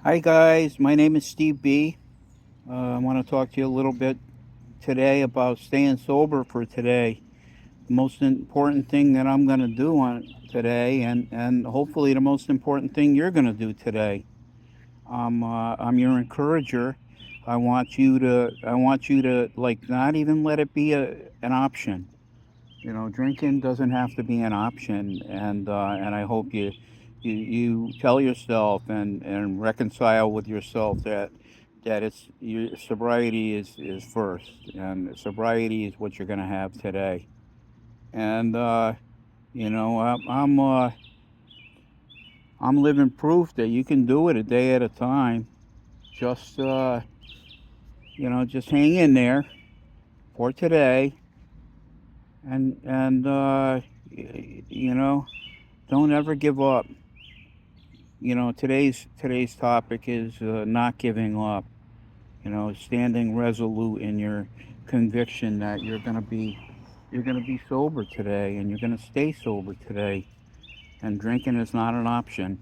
Hi guys, my name is Steve B. I want to talk to you a little bit today about staying sober for today. The most important thing that I'm going to do on today, and hopefully the most important thing you're going to do today. I'm your encourager. I want you to like not even let it be an option. Drinking doesn't have to be an option, and I hope you tell yourself and reconcile with yourself that sobriety is first, and sobriety is what you're going to have today. And I'm living proof that you can do it a day at a time. Just just hang in there for today, and don't ever give up. Today's topic is not giving up. Standing resolute in your conviction that you're gonna be sober today, and you're gonna stay sober today. And drinking is not an option.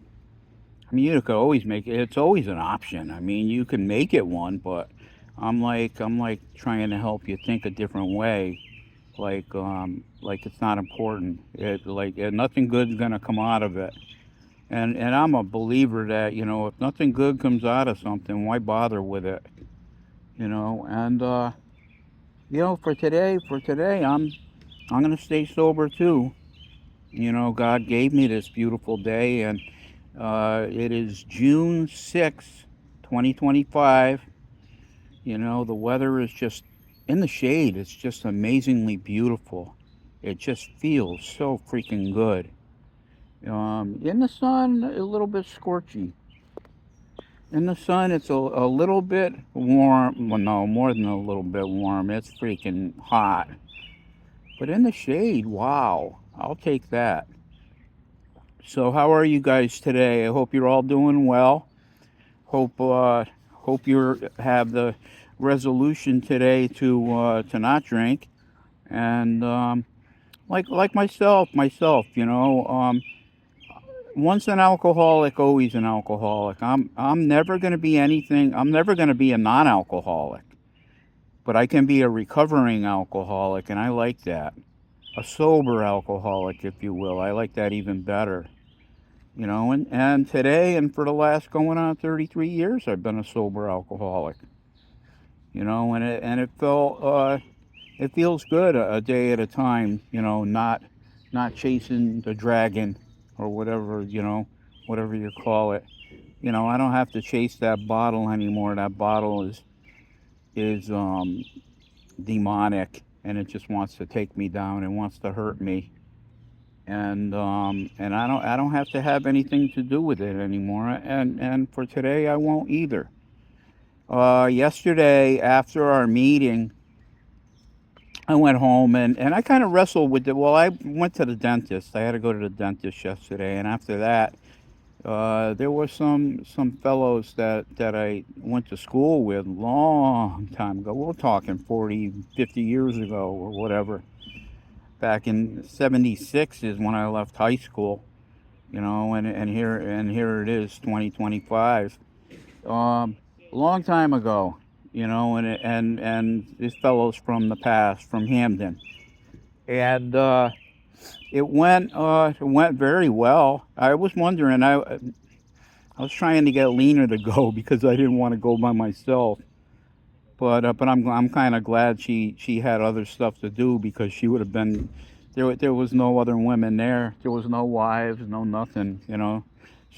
I mean, you could always make it. It's always an option. I mean, you can make it one, but I'm like trying to help you think a different way. Like it's not important. Nothing good's gonna come out of it. And I'm a believer that if nothing good comes out of something, why bother with it? For today, I'm gonna stay sober too. God gave me this beautiful day, and it is June 6th, 2025. The weather is just in the shade. It's just amazingly beautiful. It just feels so freaking good. In the sun, a little bit scorchy. In the sun, it's a little bit warm. Well, no, more than a little bit warm. It's freaking hot. But in the shade, wow, I'll take that. So, how are you guys today? I hope you're all doing well. Hope you have the resolution today to not drink. And like myself, once an alcoholic, always an alcoholic. I'm never going to be anything. I'm never going to be a non-alcoholic, but I can be a recovering alcoholic, and I like that. A sober alcoholic, if you will. I like that even better. And today and for the last going on 33 years, I've been a sober alcoholic. And it feels good a day at a time. Not chasing the dragon or whatever you call it. I don't have to chase that bottle anymore. That bottle is demonic, and it just wants to take me down and wants to hurt me. And I don't have to have anything to do with it anymore. And for today, I won't either. Yesterday after our meeting, I went home and I kind of wrestled with it. Well, I went to the dentist. I had to go to the dentist yesterday, and after that, there were some fellows that I went to school with long time ago. We're talking 40, 50 years ago or whatever. Back in '76 is when I left high school. And here it is, 2025. Long time ago. And these fellows from the past, from Hamden, and it went very well. I was wondering, I was trying to get Lena to go because I didn't want to go by myself. But I'm kind of glad she had other stuff to do because she would have been there was no other women there. There was no wives, no nothing.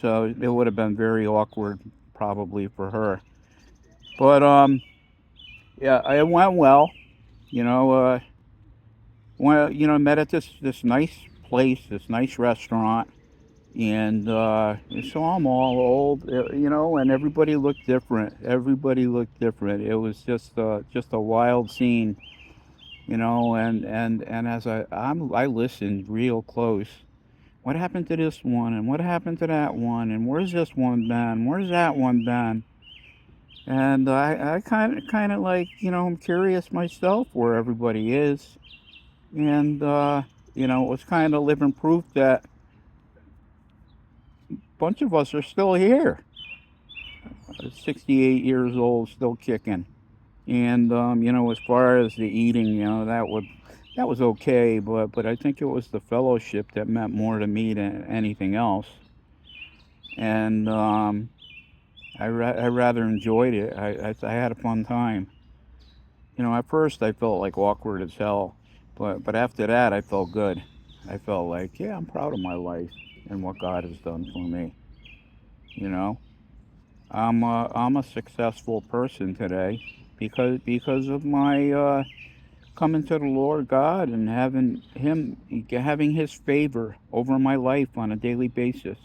So it would have been very awkward probably for her. But yeah, it went well. You know, met at this nice place, this nice restaurant, and so I'm all old, and everybody looked different. Everybody looked different. It was just a wild scene, and as I listened real close. What happened to this one, and what happened to that one, and where's this one been? Where's that one been? And I kind of like, I'm curious myself where everybody is, and it was kind of living proof that a bunch of us are still here. 68 years old, still kicking. And as far as the eating, that was okay, but I think it was the fellowship that meant more to me than anything else. And I rather enjoyed it. I had a fun time. At first I felt like awkward as hell, but after that I felt good. I felt like, yeah, I'm proud of my life and what God has done for me. You know, I'm a successful person today because of my coming to the Lord God and having His favor over my life on a daily basis.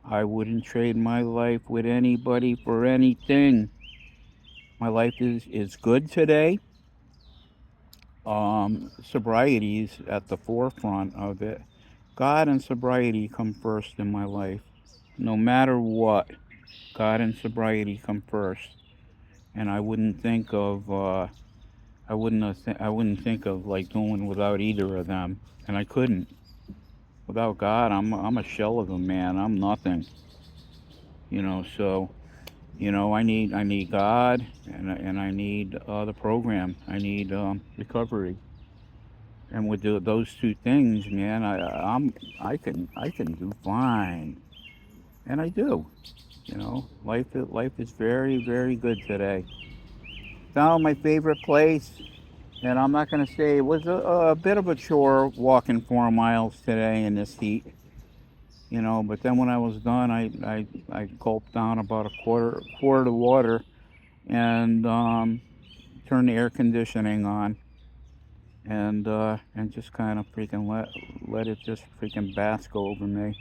I wouldn't trade my life with anybody for anything. My life is good today. Sobriety is at the forefront of it. God and sobriety come first in my life. No matter what, God and sobriety come first. And I wouldn't think of I wouldn't think of like doing without either of them. And I couldn't. Without God, I'm a shell of a man. I'm nothing. So I need God, and I need the program. I need recovery. And with those two things, man, I can do fine, and I do. Life is very, very good today. Found my favorite place, and I'm not gonna say it was a bit of a chore walking 4 miles today in this heat. But then when I was done, I gulped down about a quart of water and turned the air conditioning on and just kind of freaking let it just freaking bask over me.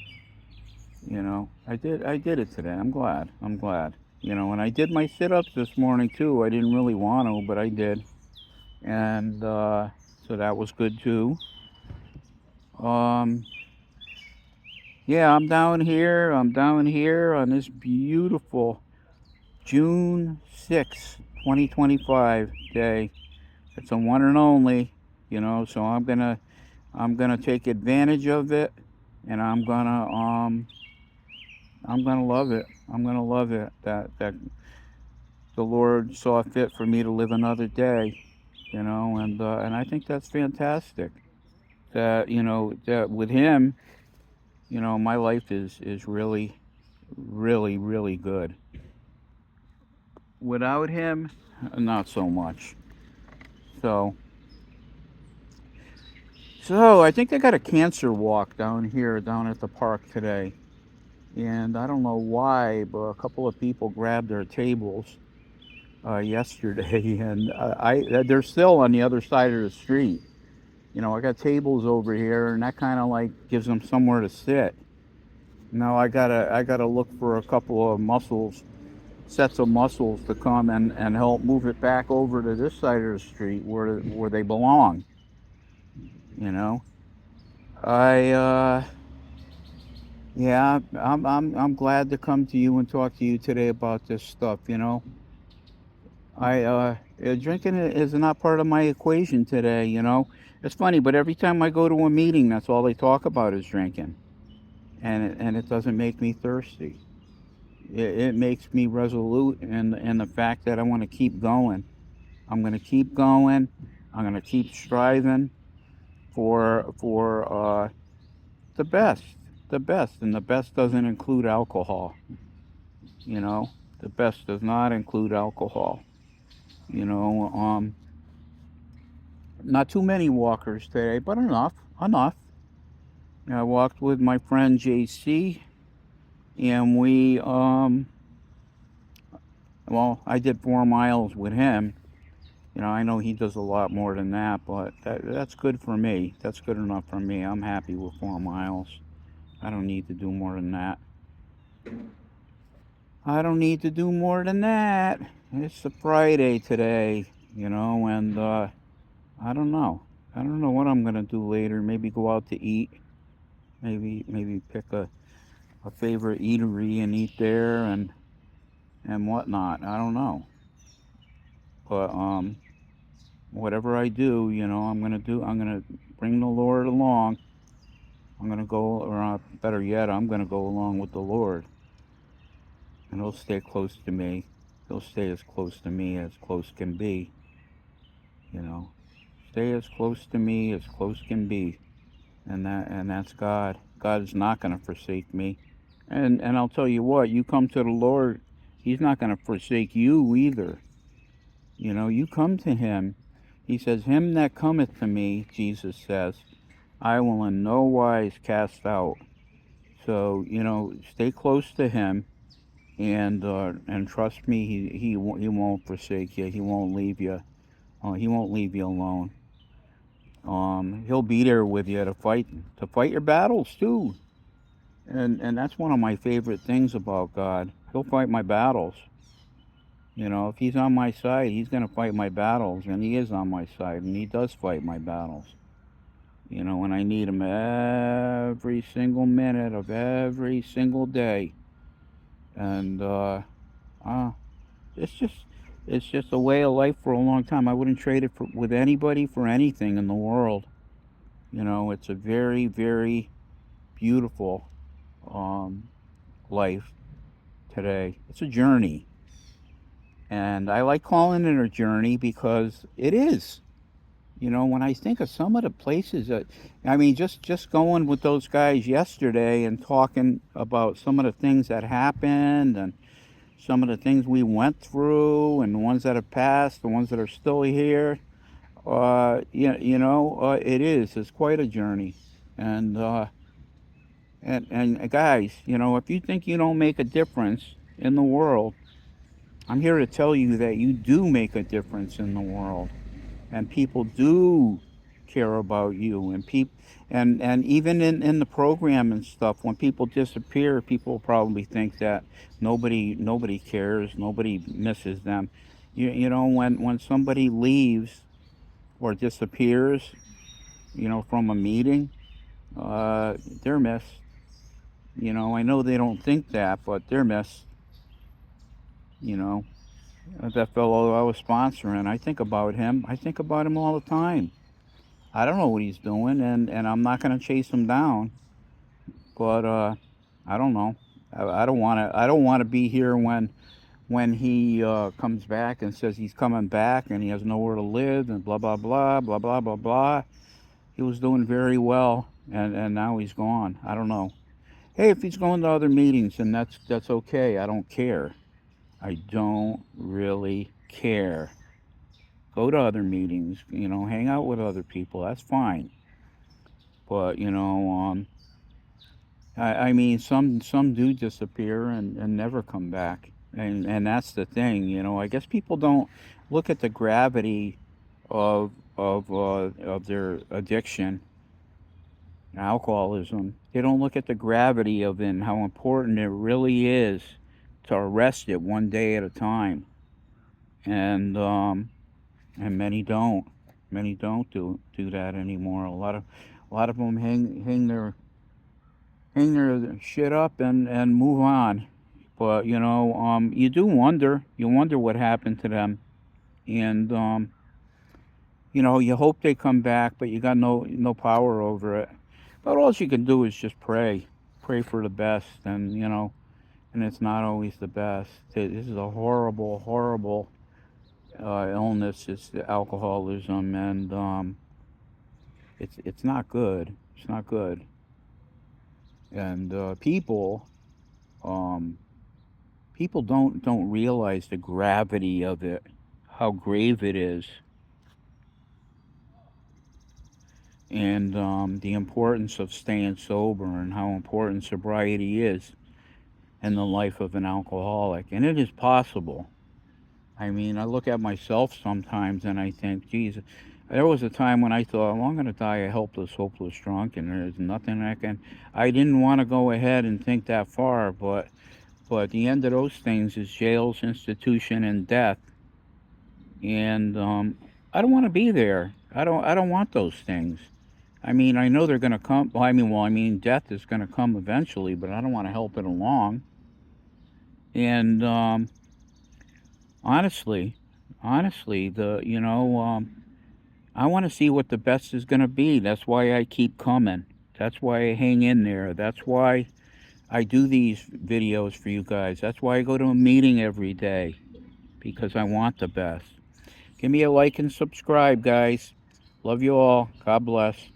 I did it today. I'm glad. I'm glad. And I did my sit-ups this morning too. I didn't really want to, but I did, and so that was good too. Um, yeah, I'm down here on this beautiful June 6th, 2025 day. It's a one and only, so I'm gonna take advantage of it, and I'm gonna love it. I'm gonna love it that the Lord saw fit for me to live another day, and I think that's fantastic. That with Him, my life is really, really, really good. Without Him, not so much. So so I think they got a cancer walk down here down at the park today. And I don't know why, but a couple of people grabbed their tables yesterday, and they're still on the other side of the street. I got tables over here, and that kind of like gives them somewhere to sit. Now I gotta look for a couple of sets of muscles to come and help move it back over to this side of the street where they belong. You know, I yeah, I'm glad to come to you and talk to you today about this stuff. Drinking is not part of my equation today. It's funny, but every time I go to a meeting, that's all they talk about is drinking, and it doesn't make me thirsty. It makes me resolute in the fact that I want to keep going. I'm going to keep going. I'm going to keep striving for the best, the best, and the best doesn't include alcohol. You know, the best does not include alcohol. You know, um, Not too many walkers today, but enough, enough. I walked with my friend JC, and well, I did 4 miles with him. I know he does a lot more than that, but that's good for me. That's good enough for me. I'm happy with 4 miles. I don't need to do more than that. I don't need to do more than that. It's a Friday today, and I don't know. I don't know what I'm gonna do later. Maybe go out to eat. Maybe pick a favorite eatery and eat there and whatnot. I don't know. But whatever I do, I'm gonna do. I'm gonna bring the Lord along. I'm gonna go, or better yet, I'm gonna go along with the Lord. and he'll stay close to me. He'll stay as close to me as close can be, you know. Stay as close to me as close can be. And that's God. God is not going to forsake me. And I'll tell you what, you come to the Lord, he's not going to forsake you either. You know, you come to him. He says, him that cometh to me, Jesus says, I will in no wise cast out. So, you know, stay close to him, and trust me, he won't forsake you. He won't leave you. He won't leave you alone. He'll be there with you to fight your battles too. And that's one of my favorite things about God. He'll fight my battles. You know, if he's on my side, he's going to fight my battles, and he is on my side, and he does fight my battles. You know, when I need him every single minute of every single day. And it's just it's just a way of life for a long time. I wouldn't trade it with anybody for anything in the world. You know, it's a very, very beautiful um, life today. It's a journey. And I like calling it a journey because it is. You know, when I think of some of the places that, I mean, just going with those guys yesterday and talking about some of the things that happened and some of the things we went through and the ones that have passed, the ones that are still here. It is. It's quite a journey. And, uh, and guys, you know, if you think you don't make a difference in the world, I'm here to tell you that you do make a difference in the world, and people do care about you, and even in the program and stuff, when people disappear, people probably think that nobody cares, nobody misses them. You know, when somebody leaves or disappears, you know, from a meeting, they're missed. You know, I know they don't think that, but they're missed. You know, that fellow I was sponsoring, I think about him. I think about him all the time. I don't know what he's doing, and I'm not going to chase him down. But I don't know. I don't want to. I don't want to be here when he comes back and says he's coming back and he has nowhere to live and blah blah blah blah blah blah blah. He was doing very well, and now he's gone. I don't know. Hey, if he's going to other meetings, and that's okay. I don't care. I don't really care. Go to other meetings. You know, hang out with other people. That's fine. But you know, I mean, some do disappear and never come back, and that's the thing. You know, I guess people don't look at the gravity of of their addiction, alcoholism. They don't look at the gravity of it and how important it really is to arrest it one day at a time. And and many don't do that anymore. A lot of them hang their shit up and move on. But you know, you do wonder. You wonder what happened to them, and you know, you hope they come back, but you got no power over it. But all you can do is just pray for the best, and you know, and it's not always the best. This is a horrible, horrible illness. It's the alcoholism, and it's not good. It's not good, and um, people don't realize the gravity of it, how grave it is, and the importance of staying sober and how important sobriety is in the life of an alcoholic. And it is possible. I mean, I look at myself sometimes and I think, geez, there was a time when I thought, well, I'm going to die a helpless, hopeless drunk, and there's nothing I can. I didn't want to go ahead and think that far, but the end of those things is jails, institution, and death. And I don't want to be there. I don't want those things. I mean, I know they're going to come. I mean, death is going to come eventually, but I don't want to help it along. And honestly, honestly, I want to see what the best is going to be. That's why I keep coming. That's why I hang in there. That's why I do these videos for you guys. That's why I go to a meeting every day, because I want the best. Give me a like and subscribe, guys. Love you all. God bless.